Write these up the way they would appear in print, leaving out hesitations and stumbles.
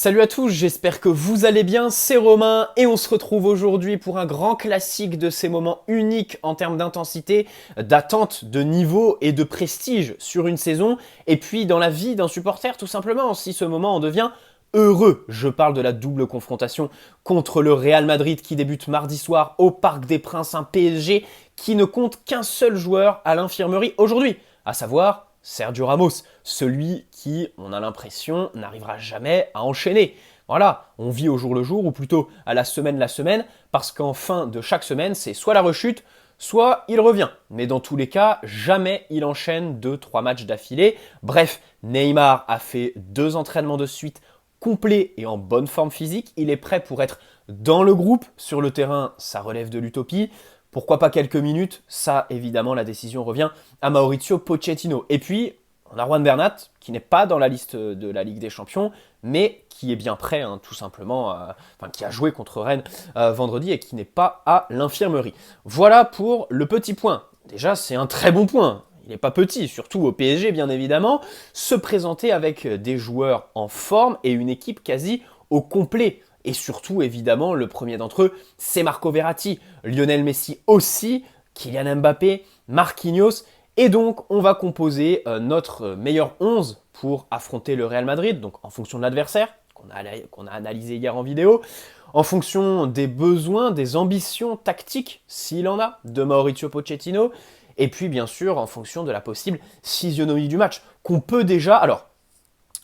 Salut à tous, j'espère que vous allez bien, c'est Romain et on se retrouve aujourd'hui pour un grand classique de ces moments uniques en termes d'intensité, d'attente, de niveau et de prestige sur une saison, et puis dans la vie d'un supporter tout simplement, si ce moment en devient heureux. Je parle de la double confrontation contre le Real Madrid qui débute mardi soir au Parc des Princes, un PSG qui ne compte qu'un seul joueur à l'infirmerie aujourd'hui, à savoir Sergio Ramos, celui qui, on a l'impression, n'arrivera jamais à enchaîner. Voilà, on vit au jour le jour, ou plutôt à la semaine, parce qu'en fin de chaque semaine, c'est soit la rechute, soit il revient. Mais dans tous les cas, jamais il enchaîne 2-3 matchs d'affilée. Bref, Neymar a fait 2 entraînements de suite complets et en bonne forme physique. Il est prêt pour être dans le groupe. Sur le terrain, ça relève de l'utopie. Pourquoi pas quelques minutes? Ça, évidemment, la décision revient à Mauricio Pochettino. Et puis, on a Juan Bernat, qui n'est pas dans la liste de la Ligue des Champions, mais qui est bien prêt, hein, tout simplement, qui a joué contre Rennes vendredi et qui n'est pas à l'infirmerie. Voilà pour le petit point. Déjà, c'est un très bon point. Il n'est pas petit, surtout au PSG, bien évidemment. Se présenter avec des joueurs en forme et une équipe quasi au complet. Et surtout, évidemment, le premier d'entre eux, c'est Marco Verratti, Lionel Messi aussi, Kylian Mbappé, Marquinhos. Et donc, on va composer notre meilleur 11 pour affronter le Real Madrid, donc en fonction de l'adversaire, qu'on a analysé hier en vidéo, en fonction des besoins, des ambitions tactiques, s'il en a, de Mauricio Pochettino, et puis bien sûr en fonction de la possible physionomie du match, qu'on peut déjà... Alors,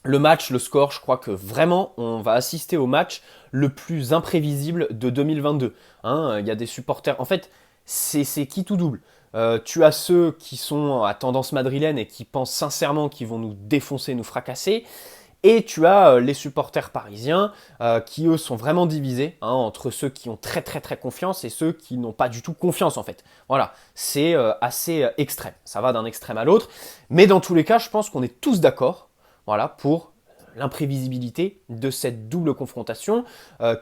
le match, le score, je crois que vraiment, on va assister au match le plus imprévisible de 2022. Hein, il y a des supporters... En fait, c'est qui tout double. Tu as ceux qui sont à tendance madrilène et qui pensent sincèrement qu'ils vont nous défoncer, nous fracasser. Et tu as les supporters parisiens qui, eux, sont vraiment divisés entre ceux qui ont très très très confiance et ceux qui n'ont pas du tout confiance en fait. Voilà, c'est assez extrême. Ça va d'un extrême à l'autre. Mais dans tous les cas, je pense qu'on est tous d'accord voilà, pour l'imprévisibilité de cette double confrontation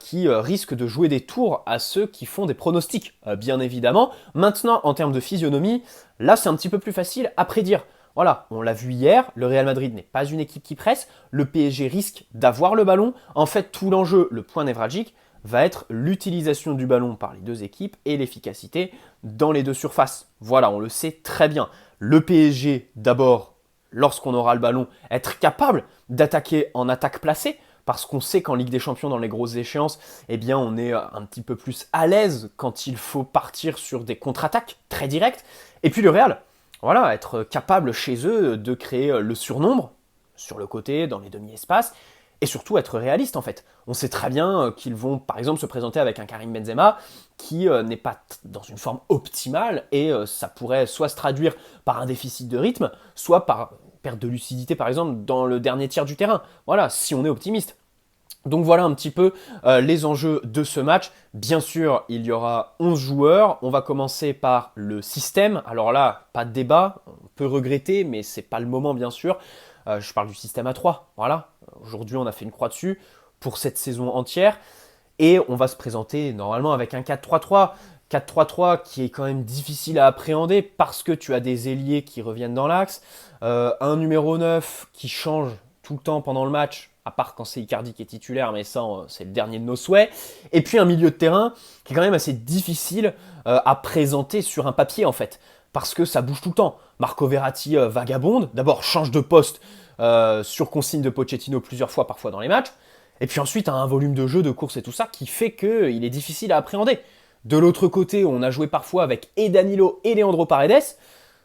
qui risque de jouer des tours à ceux qui font des pronostics, bien évidemment. Maintenant, en termes de physionomie, là, c'est un petit peu plus facile à prédire. Voilà, on l'a vu hier, le Real Madrid n'est pas une équipe qui presse, le PSG risque d'avoir le ballon. En fait, tout l'enjeu, le point névralgique, va être l'utilisation du ballon par les deux équipes et l'efficacité dans les deux surfaces. Voilà, on le sait très bien. Le PSG, d'abord, lorsqu'on aura le ballon, être capable d'attaquer en attaque placée, parce qu'on sait qu'en Ligue des Champions, dans les grosses échéances, eh bien, on est un petit peu plus à l'aise quand il faut partir sur des contre-attaques très directes. Et puis le Real, voilà, être capable chez eux de créer le surnombre sur le côté, dans les demi-espaces, et surtout être réaliste en fait. On sait très bien qu'ils vont par exemple se présenter avec un Karim Benzema qui n'est pas dans une forme optimale, et ça pourrait soit se traduire par un déficit de rythme, soit par perte de lucidité par exemple dans le dernier tiers du terrain. Voilà, si on est optimiste. Donc voilà un petit peu les enjeux de ce match. Bien sûr, il y aura 11 joueurs. On va commencer par le système. Alors là, pas de débat. On peut regretter, mais c'est pas le moment bien sûr. Je parle du système à 3. Voilà. Aujourd'hui, on a fait une croix dessus pour cette saison entière. Et on va se présenter normalement avec un 4-3-3. 4-3-3 qui est quand même difficile à appréhender parce que tu as des ailiers qui reviennent dans l'axe. Un numéro 9 qui change tout le temps pendant le match, à part quand c'est Icardi qui est titulaire, mais ça, c'est le dernier de nos souhaits. Et puis un milieu de terrain qui est quand même assez difficile à présenter sur un papier, en fait, parce que ça bouge tout le temps. Marco Verratti vagabonde, d'abord change de poste sur consigne de Pochettino plusieurs fois, parfois dans les matchs, et puis ensuite un volume de jeu, de course et tout ça qui fait qu'il est difficile à appréhender. De l'autre côté, on a joué parfois avec et Danilo et Leandro Paredes,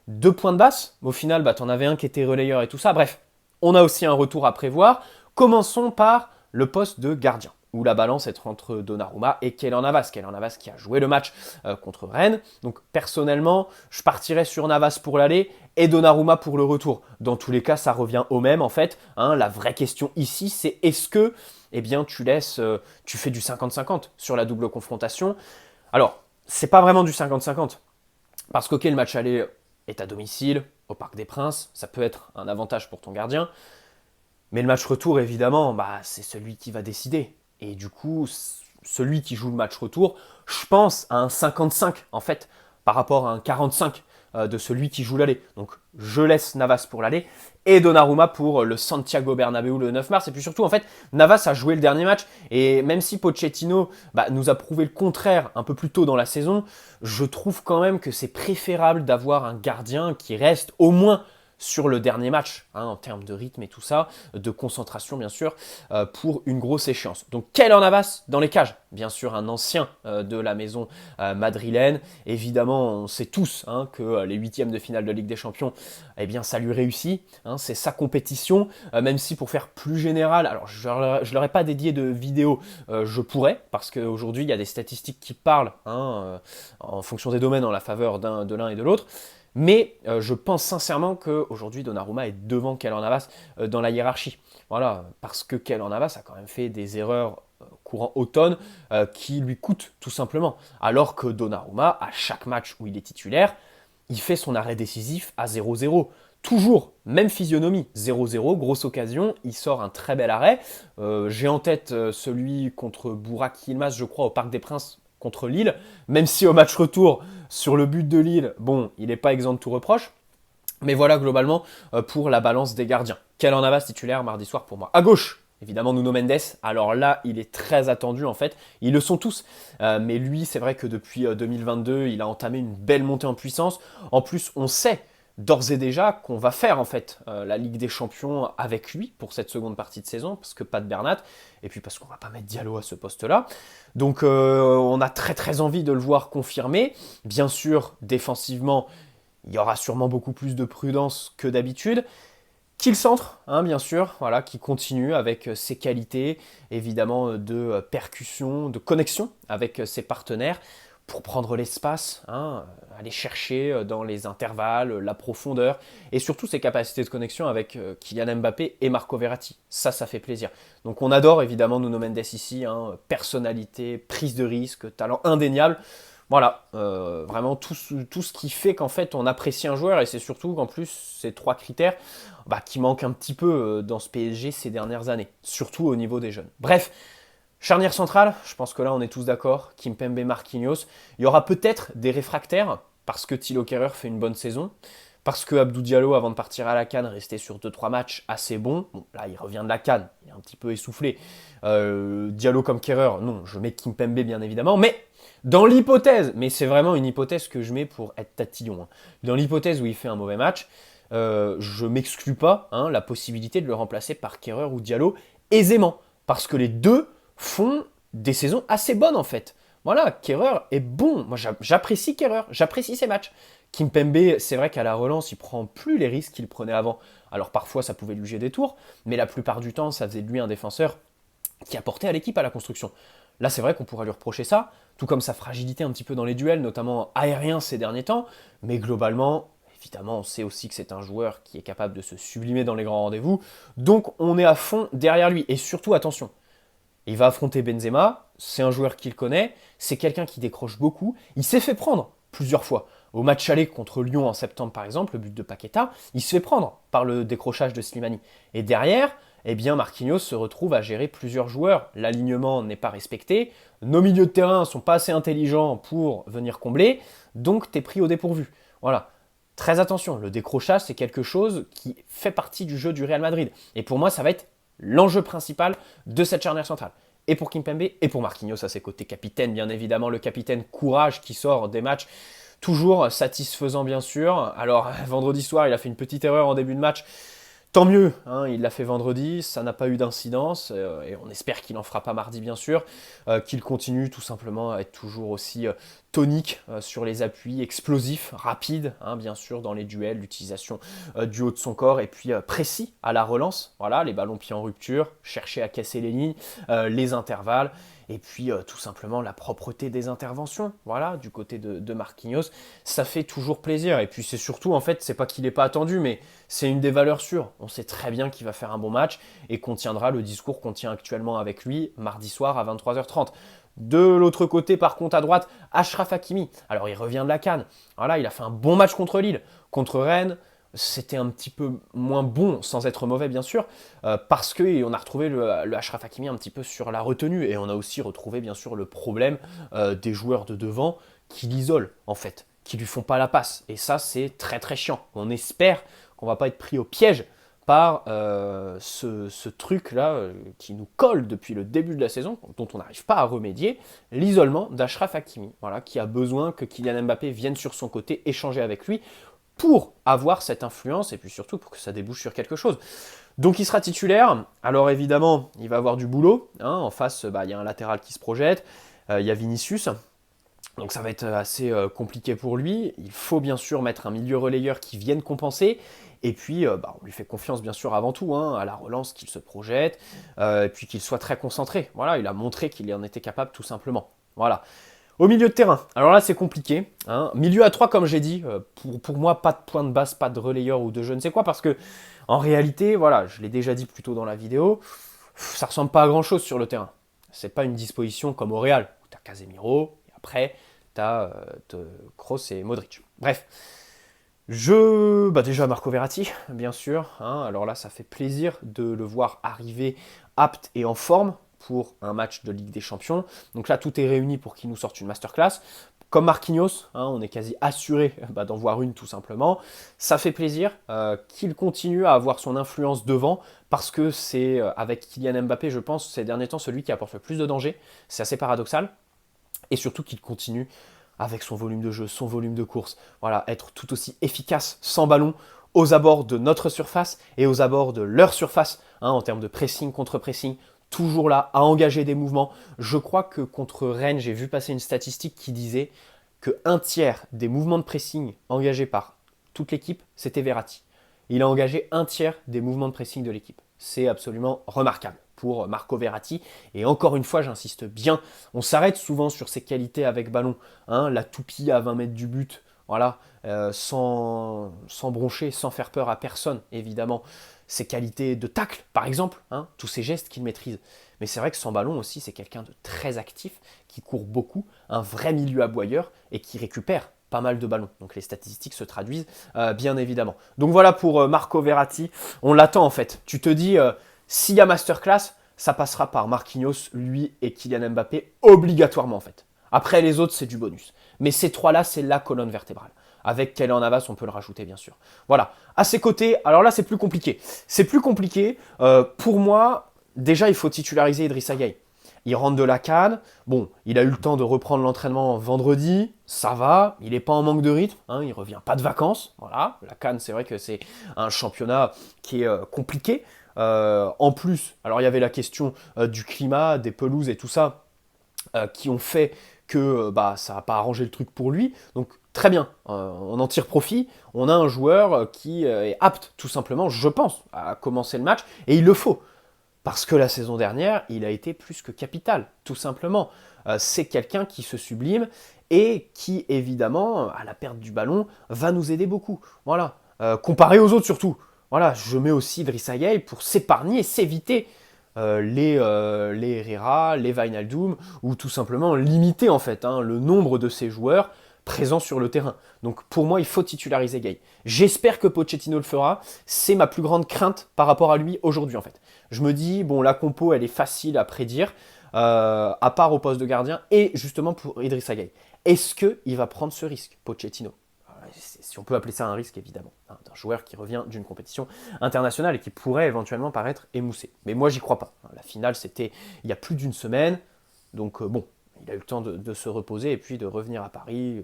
2 points de basse. Au final, t'en avais un qui était relayeur et tout ça. Bref, on a aussi un retour à prévoir. Commençons par le poste de gardien, où la balance est entre Donnarumma et Keylor Navas. Keylor Navas qui a joué le match contre Rennes. Donc personnellement, je partirais sur Navas pour l'aller et Donnarumma pour le retour. Dans tous les cas, ça revient au même en fait. La vraie question ici, c'est est-ce que tu fais du 50-50 sur la double confrontation. Alors, c'est pas vraiment du 50-50. Parce que le match aller est à domicile, au Parc des Princes, ça peut être un avantage pour ton gardien. Mais le match retour, évidemment, c'est celui qui va décider. Et du coup, celui qui joue le match retour, je pense à un 55, en fait, par rapport à un 45 de celui qui joue l'aller. Donc je laisse Navas pour l'aller et Donnarumma pour le Santiago Bernabéu le 9 mars. Et puis surtout, en fait, Navas a joué le dernier match. Et même si Pochettino nous a prouvé le contraire un peu plus tôt dans la saison, je trouve quand même que c'est préférable d'avoir un gardien qui reste au moins sur le dernier match, en termes de rythme et tout ça, de concentration bien sûr, pour une grosse échéance. Donc Keylor Navas dans les cages, bien sûr un ancien de la maison madrilène. Évidemment, on sait tous que les huitièmes de finale de Ligue des Champions, eh bien ça lui réussit, c'est sa compétition, même si pour faire plus général, alors je ne leur ai pas dédié de vidéo, je pourrais, parce qu'aujourd'hui il y a des statistiques qui parlent en fonction des domaines en la faveur de l'un et de l'autre. Mais je pense sincèrement qu'aujourd'hui, Donnarumma est devant Keylor Navas dans la hiérarchie. Voilà, parce que Keylor Navas a quand même fait des erreurs courant automne qui lui coûtent tout simplement. Alors que Donnarumma, à chaque match où il est titulaire, il fait son arrêt décisif à 0-0. Toujours, même physionomie, 0-0, grosse occasion, il sort un très bel arrêt. J'ai en tête celui contre Burak Yilmaz, je crois, au Parc des Princes contre Lille, même si au match retour, sur le but de Lille, bon, il n'est pas exempt de tout reproche. Mais voilà globalement pour la balance des gardiens. Keylor Navas titulaire mardi soir pour moi. À gauche, évidemment Nuno Mendes. Alors là, il est très attendu en fait. Ils le sont tous. Mais lui, c'est vrai que depuis 2022, il a entamé une belle montée en puissance. En plus, on sait d'ores et déjà qu'on va faire en fait la Ligue des Champions avec lui pour cette seconde partie de saison, parce que pas de Bernat, et puis parce qu'on va pas mettre Diallo à ce poste-là. Donc on a très très envie de le voir confirmer. Bien sûr, défensivement, il y aura sûrement beaucoup plus de prudence que d'habitude. Qu'il centre, bien sûr, voilà, qui continue avec ses qualités, évidemment, de percussion, de connexion avec ses partenaires, pour prendre l'espace, aller chercher dans les intervalles, la profondeur, et surtout ses capacités de connexion avec Kylian Mbappé et Marco Verratti. Ça fait plaisir. Donc on adore évidemment Nuno Mendes ici, personnalité, prise de risque, talent indéniable. Voilà, vraiment tout ce qui fait qu'en fait on apprécie un joueur, et c'est surtout qu'en plus ces trois critères qui manquent un petit peu dans ce PSG ces dernières années, surtout au niveau des jeunes. Bref, charnière centrale, je pense que là on est tous d'accord, Kimpembe, Marquinhos. Il y aura peut-être des réfractaires, parce que Thilo Kehrer fait une bonne saison, parce que Abdou Diallo, avant de partir à la CAN, restait sur 2-3 matchs assez bons. Bon, là il revient de la CAN, il est un petit peu essoufflé. Diallo comme Kehrer, non, je mets Kimpembe bien évidemment, mais dans l'hypothèse, mais c'est vraiment une hypothèse que je mets pour être tatillon, dans l'hypothèse où il fait un mauvais match, je m'exclus pas la possibilité de le remplacer par Kehrer ou Diallo aisément, parce que les deux font des saisons assez bonnes en fait. Voilà, Kehrer est bon. Moi, j'apprécie Kehrer, j'apprécie ses matchs. Kimpembe, c'est vrai qu'à la relance, il prend plus les risques qu'il prenait avant. Alors parfois, ça pouvait lui jouer des tours, mais la plupart du temps, ça faisait de lui un défenseur qui apportait à l'équipe à la construction. Là, c'est vrai qu'on pourrait lui reprocher ça, tout comme sa fragilité un petit peu dans les duels, notamment aériens ces derniers temps, mais globalement, évidemment, on sait aussi que c'est un joueur qui est capable de se sublimer dans les grands rendez-vous, donc on est à fond derrière lui. Et surtout, attention, il va affronter Benzema, c'est un joueur qu'il connaît, c'est quelqu'un qui décroche beaucoup, il s'est fait prendre plusieurs fois. Au match aller contre Lyon en septembre par exemple, le but de Paqueta, il se fait prendre par le décrochage de Slimani. Et derrière, eh bien Marquinhos se retrouve à gérer plusieurs joueurs. L'alignement n'est pas respecté, nos milieux de terrain sont pas assez intelligents pour venir combler, donc t'es pris au dépourvu. Voilà. Très attention, le décrochage c'est quelque chose qui fait partie du jeu du Real Madrid. Et pour moi, ça va être l'enjeu principal de cette charnière centrale. Et pour Kimpembe, et pour Marquinhos à ses côtés. Capitaine, bien évidemment, le capitaine courage qui sort des matchs toujours satisfaisant, bien sûr. Alors, vendredi soir, il a fait une petite erreur en début de match. Tant mieux, il l'a fait vendredi, ça n'a pas eu d'incidence, et on espère qu'il n'en fera pas mardi, bien sûr, qu'il continue tout simplement à être toujours aussi tonique sur les appuis, explosif, rapide, bien sûr, dans les duels, l'utilisation du haut de son corps, et puis précis à la relance, voilà, les ballons pieds en rupture, chercher à casser les lignes, les intervalles, et puis tout simplement la propreté des interventions, voilà, du côté de Marquinhos, ça fait toujours plaisir. Et puis c'est surtout, en fait, c'est pas qu'il n'est pas attendu, mais c'est une des valeurs sûres. On sait très bien qu'il va faire un bon match et qu'on tiendra le discours qu'on tient actuellement avec lui mardi soir à 23h30. De l'autre côté, par contre, à droite, Achraf Hakimi. Alors il revient de la CAN, voilà, il a fait un bon match contre Lille, contre Rennes. C'était un petit peu moins bon, sans être mauvais bien sûr, parce qu'on a retrouvé le Achraf Hakimi un petit peu sur la retenue, et on a aussi retrouvé bien sûr le problème des joueurs de devant qui l'isolent en fait, qui lui font pas la passe. Et ça, c'est très très chiant. On espère qu'on va pas être pris au piège par ce truc-là qui nous colle depuis le début de la saison, dont on n'arrive pas à remédier, l'isolement d'Achraf Hakimi, voilà, qui a besoin que Kylian Mbappé vienne sur son côté, échanger avec lui, pour avoir cette influence, et puis surtout pour que ça débouche sur quelque chose. Donc il sera titulaire, alors évidemment, il va avoir du boulot, hein. En face, il y a un latéral qui se projette, il y a Vinicius, donc ça va être assez compliqué pour lui. Il faut bien sûr mettre un milieu relayeur qui vienne compenser. Et puis, on lui fait confiance bien sûr avant tout, hein, à la relance, qu'il se projette, et puis qu'il soit très concentré. Voilà, il a montré qu'il en était capable tout simplement. Voilà. Au milieu de terrain, alors là c'est compliqué, hein. Milieu à 3 comme j'ai dit, pour moi pas de point de base, pas de relayeur ou de je ne sais quoi, parce que en réalité, voilà, je l'ai déjà dit plus tôt dans la vidéo, ça ressemble pas à grand chose sur le terrain. C'est pas une disposition comme au Real, où t'as Casemiro, et après t'as Kroos et Modric. Bref, déjà Marco Verratti, bien sûr, hein. Alors là ça fait plaisir de le voir arriver apte et en forme pour un match de Ligue des Champions. Donc là tout est réuni pour qu'il nous sorte une masterclass. Comme Marquinhos, hein, on est quasi assuré d'en voir une tout simplement. Ça fait plaisir qu'il continue à avoir son influence devant, parce que c'est avec Kylian Mbappé, je pense, ces derniers temps, celui qui apporte le plus de danger. C'est assez paradoxal. Et surtout qu'il continue avec son volume de jeu, son volume de course. Voilà, être tout aussi efficace sans ballon aux abords de notre surface et aux abords de leur surface, hein, en termes de pressing, contre-pressing, toujours là, à engager des mouvements. Je crois que contre Rennes, j'ai vu passer une statistique qui disait que un tiers des mouvements de pressing engagés par toute l'équipe, c'était Verratti. Il a engagé un tiers des mouvements de pressing de l'équipe. C'est absolument remarquable pour Marco Verratti. Et encore une fois, j'insiste bien, on s'arrête souvent sur ses qualités avec ballon, hein, la toupie à 20 mètres du but, voilà, sans broncher, sans faire peur à personne, évidemment. Ses qualités de tacle, par exemple, hein, tous ces gestes qu'il maîtrise. Mais c'est vrai que sans ballon aussi, c'est quelqu'un de très actif, qui court beaucoup, un vrai milieu aboyeur et qui récupère pas mal de ballons. Donc les statistiques se traduisent bien évidemment. Donc voilà pour Marco Verratti. On l'attend en fait. Tu te dis, s'il y a masterclass, ça passera par Marquinhos, lui et Kylian Mbappé, obligatoirement en fait. Après les autres, c'est du bonus. Mais ces trois-là, c'est la colonne vertébrale. Avec Keylor Navas, on peut le rajouter bien sûr. Voilà. À ses côtés, alors là, c'est plus compliqué. C'est plus compliqué. Pour moi, déjà, il faut titulariser Idrissa Gueye. Il rentre de la CAN. Bon, il a eu le temps de reprendre l'entraînement vendredi. Ça va. Il n'est pas en manque de rythme. Hein, il ne revient pas de vacances. Voilà. La CAN, c'est vrai que c'est un championnat qui est compliqué. En plus, alors il y avait la question du climat, des pelouses et tout ça, qui ont fait que ça n'a pas arrangé le truc pour lui. Donc très bien, on en tire profit. On a un joueur qui est apte, tout simplement, je pense, à commencer le match. Et il le faut. Parce que la saison dernière, il a été plus que capital, tout simplement. C'est quelqu'un qui se sublime et qui, évidemment, à la perte du ballon, va nous aider beaucoup. Voilà. Comparé aux autres, surtout. Voilà, je mets aussi Idrissa Gueye pour s'épargner, s'éviter les Herrera, les Wijnaldum, ou tout simplement limiter, en fait, hein, le nombre de ces joueurs présents sur le terrain. Donc pour moi, il faut titulariser Gueye. J'espère que Pochettino le fera. C'est ma plus grande crainte par rapport à lui aujourd'hui, en fait. Je me dis, bon, la compo, elle est facile à prédire, à part au poste de gardien, et justement pour Idrissa Gueye. Est-ce qu'il va prendre ce risque, Pochettino? Si on peut appeler ça un risque, évidemment, hein, d'un joueur qui revient d'une compétition internationale et qui pourrait éventuellement paraître émoussé. Mais moi, j'y crois pas. La finale, c'était il y a plus d'une semaine, donc bon, il a eu le temps de se reposer et puis de revenir à Paris.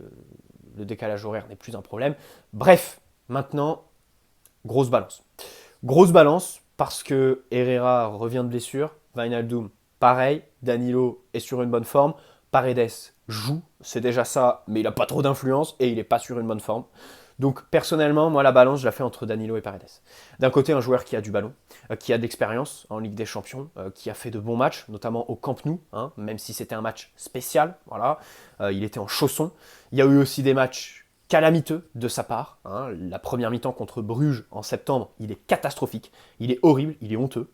Le décalage horaire n'est plus un problème. Bref, maintenant, grosse balance. Grosse balance parce que Herrera revient de blessure, Wijnaldum, pareil, Danilo est sur une bonne forme, Paredes joue, c'est déjà ça, mais il n'a pas trop d'influence et il n'est pas sur une bonne forme. Donc personnellement, moi la balance, je la fais entre Danilo et Paredes. D'un côté, un joueur qui a du ballon, qui a de l'expérience en Ligue des Champions, qui a fait de bons matchs, notamment au Camp Nou, hein, même si c'était un match spécial, voilà, il était en chaussons. Il y a eu aussi des matchs calamiteux de sa part, hein. La première mi-temps contre Bruges en septembre, il est catastrophique, il est horrible, il est honteux.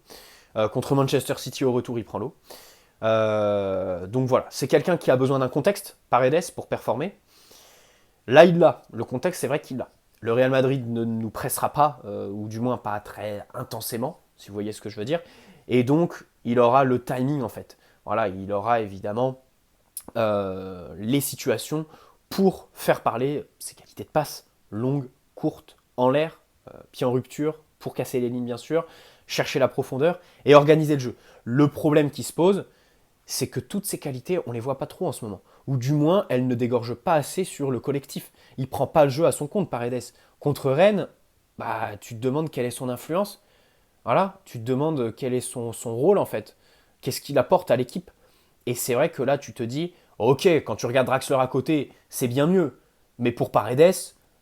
Contre Manchester City au retour, il prend l'eau. Donc voilà, c'est quelqu'un qui a besoin d'un contexte, Paredes, pour performer. Là, il l'a. Le contexte, c'est vrai qu'il l'a. Le Real Madrid ne nous pressera pas, ou du moins pas très intensément, si vous voyez ce que je veux dire. Et donc, il aura le timing, en fait. Voilà, il aura évidemment les situations pour faire parler ses qualités de passe, longues, courtes, en l'air, pied en rupture, pour casser les lignes bien sûr, chercher la profondeur et organiser le jeu. Le problème qui se pose, c'est que toutes ces qualités, on ne les voit pas trop en ce moment. Ou du moins, elles ne dégorgent pas assez sur le collectif. Il ne prend pas le jeu à son compte, Paredes. Contre Rennes, bah, tu te demandes quelle est son influence. Voilà, tu te demandes quel est son rôle en fait. Qu'est-ce qu'il apporte à l'équipe. Et c'est vrai que là, tu te dis, ok, quand tu regardes Draxler à côté, c'est bien mieux. Mais pour Paredes,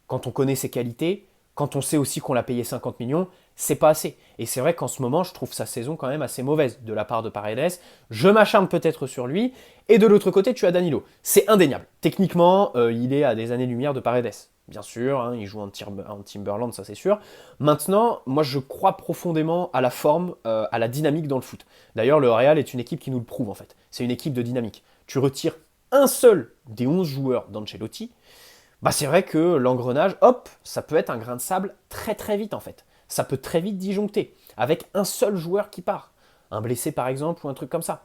quand on connaît ses qualités, quand on sait aussi qu'on l'a payé 50 millions, c'est pas assez. Et c'est vrai qu'en ce moment, je trouve sa saison quand même assez mauvaise de la part de Paredes. Je m'acharne peut-être sur lui. Et de l'autre côté, tu as Danilo. C'est indéniable. Techniquement, il est à des années-lumière de Paredes. Bien sûr, hein, il joue en Timberland, ça c'est sûr. Maintenant, moi je crois profondément à la forme, à la dynamique dans le foot. D'ailleurs, le Real est une équipe qui nous le prouve en fait. C'est une équipe de dynamique. Tu retires un seul des 11 joueurs d'Ancelotti, bah c'est vrai que l'engrenage, hop, ça peut être un grain de sable très très vite en fait. Ça peut très vite disjoncter, avec un seul joueur qui part. Un blessé par exemple, ou un truc comme ça.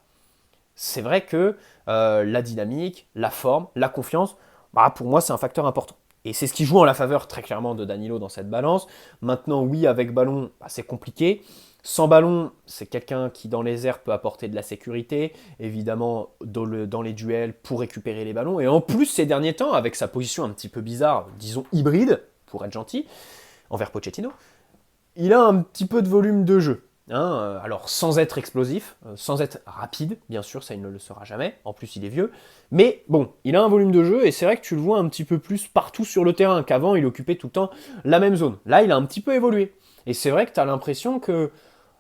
C'est vrai que la dynamique, la forme, la confiance, bah pour moi c'est un facteur important. Et c'est ce qui joue en la faveur très clairement de Danilo dans cette balance. Maintenant, oui, avec ballon, bah, c'est compliqué. Sans ballon, c'est quelqu'un qui dans les airs peut apporter de la sécurité, évidemment dans les duels pour récupérer les ballons. Et en plus, ces derniers temps, avec sa position un petit peu bizarre, disons hybride, pour être gentil, envers Pochettino, il a un petit peu de volume de jeu. Hein, alors sans être explosif, sans être rapide, bien sûr, ça il ne le sera jamais, en plus il est vieux, mais bon, il a un volume de jeu et c'est vrai que tu le vois un petit peu plus partout sur le terrain, qu'avant il occupait tout le temps la même zone. Là il a un petit peu évolué, et c'est vrai que tu as l'impression que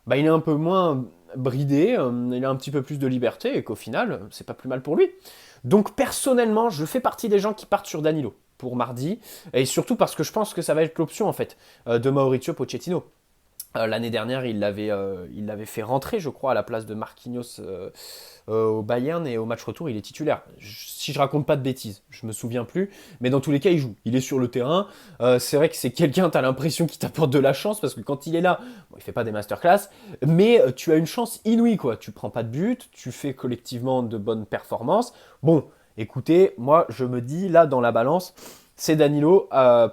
bah, il est un peu moins bridé, il a un petit peu plus de liberté et qu'au final, c'est pas plus mal pour lui. Donc personnellement, je fais partie des gens qui partent sur Danilo pour mardi, et surtout parce que je pense que ça va être l'option en fait de Mauricio Pochettino. L'année dernière, il l'avait fait rentrer, je crois, à la place de Marquinhos au Bayern, et au match retour, il est titulaire. Si je raconte pas de bêtises, je me souviens plus, mais dans tous les cas, il joue. Il est sur le terrain. C'est vrai que c'est quelqu'un, tu as l'impression qui t'apporte de la chance, parce que quand il est là, bon, il fait pas des masterclass, mais tu as une chance inouïe, quoi. Tu prends pas de but, tu fais collectivement de bonnes performances. Bon, écoutez, moi, je me dis, là, dans la balance, c'est Danilo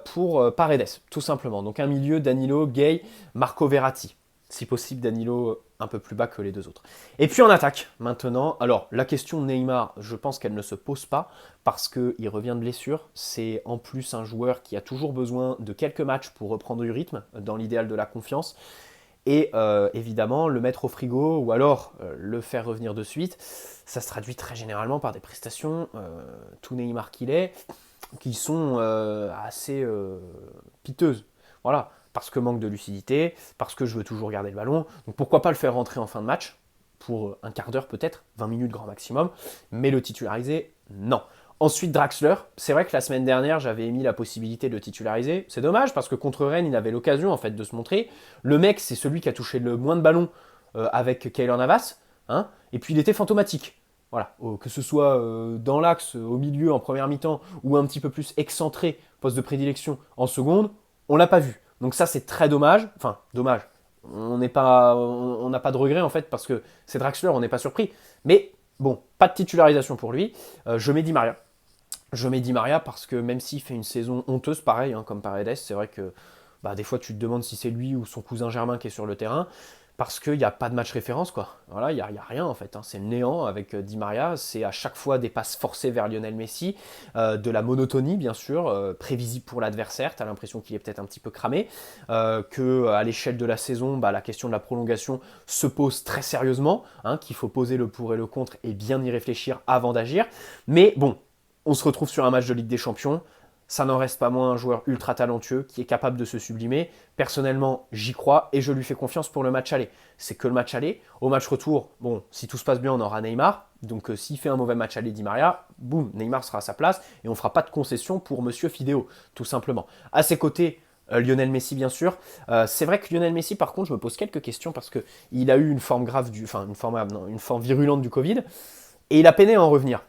pour Paredes, tout simplement. Donc un milieu, Danilo, Gay, Marco Verratti. Si possible, Danilo un peu plus bas que les deux autres. Et puis en attaque, maintenant. Alors, la question de Neymar, je pense qu'elle ne se pose pas, parce qu'il revient de blessure. C'est en plus un joueur qui a toujours besoin de quelques matchs pour reprendre du rythme, dans l'idéal de la confiance. Et évidemment, le mettre au frigo, ou alors le faire revenir de suite, ça se traduit très généralement par des prestations, tout Neymar qu'il est, qui sont assez piteuses. Voilà, parce que manque de lucidité, parce que je veux toujours garder le ballon. Donc pourquoi pas le faire rentrer en fin de match, pour un quart d'heure peut-être, 20 minutes grand maximum, mais le titulariser, non. Ensuite, Draxler, c'est vrai que la semaine dernière, j'avais émis la possibilité de le titulariser. C'est dommage, parce que contre Rennes, il avait l'occasion en fait de se montrer. Le mec, c'est celui qui a touché le moins de ballons avec Keylor Navas, hein, et puis il était fantomatique. Voilà, que ce soit dans l'axe, au milieu, en première mi-temps, ou un petit peu plus excentré, poste de prédilection, en seconde, on l'a pas vu. Donc ça, c'est très dommage. Enfin, dommage. On n'a pas de regret, en fait, parce que c'est Draxler, on n'est pas surpris. Mais bon, pas de titularisation pour lui. Je mets Di Maria. Je mets Di Maria parce que même s'il fait une saison honteuse, pareil, hein, comme Paredes, c'est vrai que bah, des fois, tu te demandes si c'est lui ou son cousin Germain qui est sur le terrain, parce qu'il n'y a pas de match référence, quoi. Voilà, il y a rien, en fait. Hein. C'est le néant avec Di Maria. C'est à chaque fois des passes forcées vers Lionel Messi, de la monotonie, bien sûr, prévisible pour l'adversaire. Tu as l'impression qu'il est peut-être un petit peu cramé, qu'à l'échelle de la saison, bah, la question de la prolongation se pose très sérieusement, hein, qu'il faut poser le pour et le contre et bien y réfléchir avant d'agir. Mais bon, on se retrouve sur un match de Ligue des Champions. Ça n'en reste pas moins un joueur ultra talentueux qui est capable de se sublimer. Personnellement, j'y crois et je lui fais confiance pour le match aller. C'est que le match aller. Au match retour, bon, si tout se passe bien, on aura Neymar. Donc s'il fait un mauvais match aller, Di Maria, boum, Neymar sera à sa place et on ne fera pas de concession pour Monsieur Fideo, tout simplement. À ses côtés, Lionel Messi, bien sûr. C'est vrai que Lionel Messi, par contre, je me pose quelques questions parce qu'il a eu une forme virulente du Covid et il a peiné à en revenir.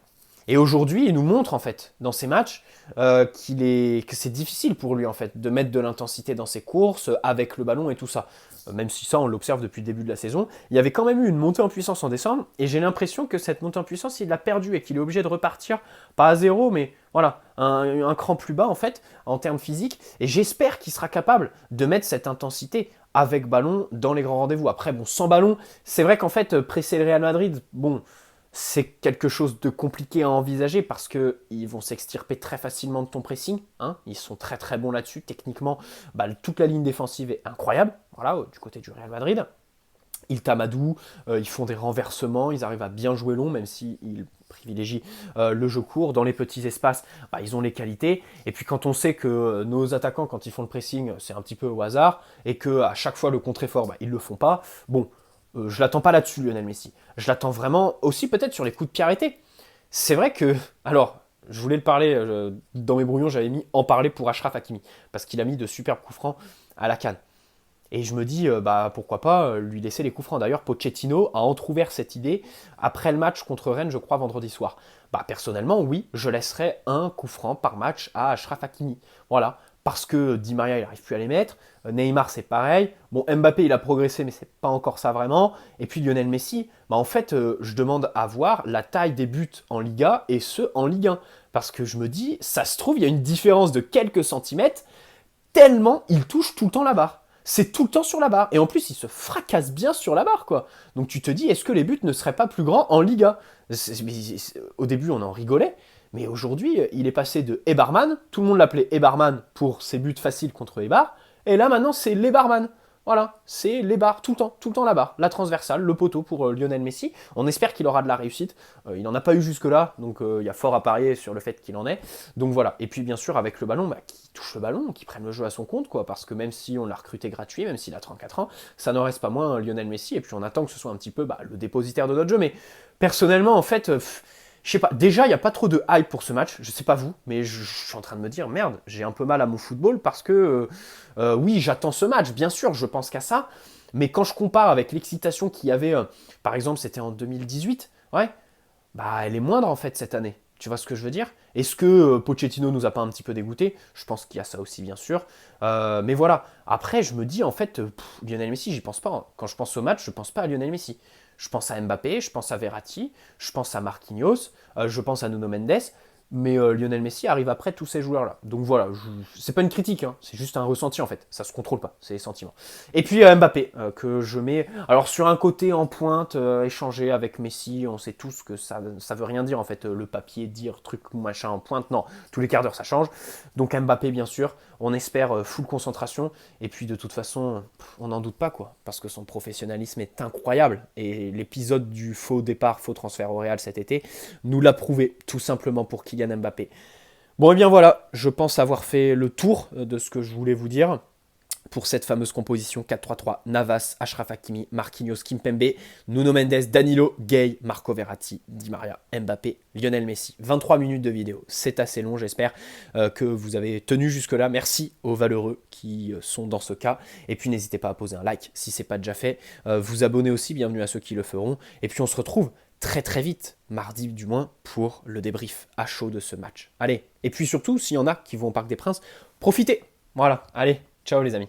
Et aujourd'hui, il nous montre en fait dans ses matchs que c'est difficile pour lui en fait de mettre de l'intensité dans ses courses avec le ballon et tout ça. Même si ça, on l'observe depuis le début de la saison. Il y avait quand même eu une montée en puissance en décembre et j'ai l'impression que cette montée en puissance, il l'a perdue et qu'il est obligé de repartir, pas à zéro, mais voilà, un cran plus bas en fait en termes physiques. Et j'espère qu'il sera capable de mettre cette intensité avec ballon dans les grands rendez-vous. Après, bon, sans ballon, c'est vrai qu'en fait, presser le Real Madrid, bon, c'est quelque chose de compliqué à envisager parce qu'ils vont s'extirper très facilement de ton pressing. Hein. Ils sont très très bons là-dessus. Techniquement, toute la ligne défensive est incroyable. Voilà, du côté du Real Madrid. Ils tamadouent, ils font des renversements, ils arrivent à bien jouer long, même s'ils privilégient le jeu court. Dans les petits espaces, ils ont les qualités. Et puis quand on sait que nos attaquants, quand ils font le pressing, c'est un petit peu au hasard, et qu'à chaque fois le contre-effort, ils ne le font pas, bon, je l'attends pas là-dessus, Lionel Messi. Je l'attends vraiment aussi peut-être sur les coups de pied arrêtés. C'est vrai que, alors, je voulais le parler, dans mes brouillons, j'avais mis en parler pour Achraf Hakimi, parce qu'il a mis de superbes coups francs à la CAN. Et je me dis, pourquoi pas lui laisser les coups francs. D'ailleurs, Pochettino a entrouvert cette idée après le match contre Rennes, je crois, vendredi soir. Personnellement, oui, je laisserai un coup franc par match à Achraf Hakimi. Voilà, parce que Di Maria, il n'arrive plus à les mettre. Neymar, c'est pareil. Bon, Mbappé, il a progressé, mais c'est pas encore ça vraiment. Et puis Lionel Messi, en fait, je demande à voir la taille des buts en Liga et ceux en Ligue 1. Parce que je me dis, ça se trouve, il y a une différence de quelques centimètres, tellement il touche tout le temps la barre. C'est tout le temps sur la barre. Et en plus, il se fracasse bien sur la barre, quoi. Donc tu te dis, est-ce que les buts ne seraient pas plus grands en Liga? Au début, on en rigolait. Mais aujourd'hui, il est passé de Ebarman. Tout le monde l'appelait Ebarman pour ses buts faciles contre Ebar. Et là, maintenant, c'est l'Ebarman. Voilà, c'est les barres, tout le temps la barre. La transversale, le poteau pour Lionel Messi. On espère qu'il aura de la réussite. Il n'en a pas eu jusque-là, donc il y a fort à parier sur le fait qu'il en ait. Donc voilà, et puis bien sûr avec le ballon, qui touche le ballon, qui prenne le jeu à son compte, quoi, parce que même si on l'a recruté gratuit, même s'il a 34 ans, ça n'en reste pas moins Lionel Messi, et puis on attend que ce soit un petit peu le dépositaire de notre jeu. Mais personnellement, en fait... je sais pas, déjà il n'y a pas trop de hype pour ce match, je sais pas vous, mais je suis en train de me dire, merde, j'ai un peu mal à mon football parce que, oui, j'attends ce match, bien sûr, je pense qu'à ça, mais quand je compare avec l'excitation qu'il y avait, par exemple, c'était en 2018, ouais, elle est moindre en fait cette année. Tu vois ce que je veux dire? Est-ce que Pochettino nous a pas un petit peu dégoûté? Je pense qu'il y a ça aussi, bien sûr. Mais voilà. Après, je me dis, en fait, Lionel Messi, j'y pense pas. Hein. Quand je pense au match, je pense pas à Lionel Messi. Je pense à Mbappé, je pense à Verratti, je pense à Marquinhos, je pense à Nuno Mendes. Mais Lionel Messi arrive après tous ces joueurs-là. Donc voilà, c'est pas une critique, hein, c'est juste un ressenti en fait. Ça se contrôle pas, c'est les sentiments. Et puis Mbappé, que je mets. Alors sur un côté en pointe, échanger avec Messi, on sait tous que ça veut rien dire en fait. Le papier, dire truc machin en pointe, non, tous les quarts d'heure ça change. Donc Mbappé, bien sûr, on espère full concentration. Et puis de toute façon, on n'en doute pas quoi, parce que son professionnalisme est incroyable. Et l'épisode du faux départ, faux transfert au Real cet été nous l'a prouvé, tout simplement pour Kylian Mbappé. Bon et bien voilà, je pense avoir fait le tour de ce que je voulais vous dire pour cette fameuse composition 4-3-3, Navas, Achraf Hakimi, Marquinhos, Kimpembe, Nuno Mendes, Danilo, Gay, Marco Verratti, Di Maria, Mbappé, Lionel Messi. 23 minutes de vidéo, c'est assez long, j'espère que vous avez tenu jusque-là. Merci aux valeureux qui sont dans ce cas. Et puis n'hésitez pas à poser un like si ce n'est pas déjà fait. Vous abonner aussi, bienvenue à ceux qui le feront. Et puis on se retrouve très très vite, mardi du moins, pour le débrief à chaud de ce match. Allez, et puis surtout, s'il y en a qui vont au Parc des Princes, profitez. Voilà, allez, ciao les amis.